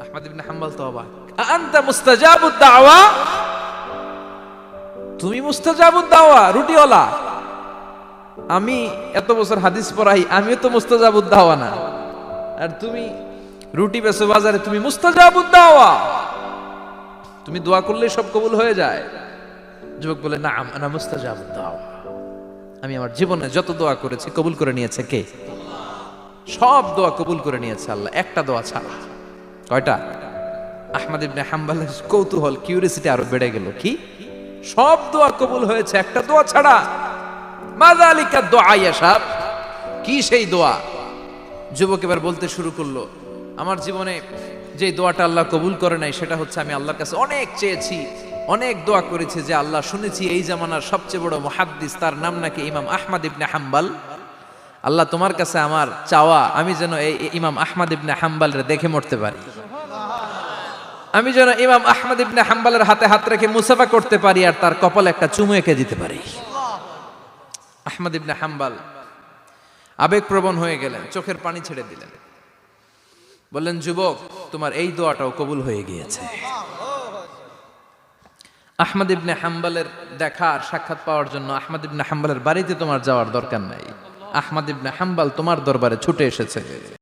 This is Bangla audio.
আহমদ ইবনে হাম্বল তো অবাক, আনতা মুস্তাজাবুদ দাওয়া, তুমি মুস্তাজাবুদ দাওয়া, রুটিওয়ালা। আমি এত বছর হাদিস পড়াই, আমিও তো মুস্তাজাবুদ দাওয়া না, আর তুমি রুটি বেচো বাজারে, তুমি মুস্তাজাবুদ দাওয়া, তুমি দোয়া করলে সব কবুল হয়ে যায়। যুবক বলে, না আনা মুস্তাজাবুদ দাওয়া, আমি আমার জীবনে যত দোয়া করেছি কবুল করে নিয়েছে কে? সব দোয়া কবুল করে নিয়েছে আল্লাহ, একটা দোয়া ছাড়া। কয়টা? আহমদ ইবনে হাম্বলের কৌতূহল, কিউরিসিটি আরো বেড়ে গেল। কি? সব দোয়া কবুল হয়েছে, একটা দোয়া ছাড়া। মাযালিকা দোয়া ইয়া শাব, কি সেই দোয়া? যুবক এবার বলতে শুরু করলো, আমার জীবনে যে দোয়াটা আল্লাহ কবুল করে নাই সেটা হচ্ছে, আমি আল্লাহর কাছে অনেক চেয়েছি, অনেক দোয়া করেছি যে আল্লাহ, শুনেছি এই জামানার সবচেয়ে বড় মুহাদ্দিস, তার নাম নাকি ইমাম আহমদ ইবনে হাম্বল। আল্লাহ, তোমার কাছে আমার চাওয়া, আমি যেন এই ইমাম আহমদ ইবনে হাম্বলরে দেখে মরতে পারি, আমি যেন ইমাম আহমদ ইবনে হাম্বলের হাতে হাত রেখে মুসাফা করতে পারি, আর তার কপালে একটা চুমু এঁকে দিতে পারি। আহমদ ইবনে হাম্বল আবেগপ্রবণ হয়ে গেলেন, চোখের পানি ছেড়ে দিলেন, বললেন, যুবক, তোমার এই দোয়াটাও কবুল হয়ে গিয়েছে। আহমদ ইবনে হাম্বলের দেখার সাক্ষাৎ পাওয়ার জন্য আহমদ ইবনে হাম্বলের বাড়িতে তোমার যাওয়ার দরকার নাই, আহমদ ইবনে হাম্বল তোমার দরবারে ছুটে এসেছে।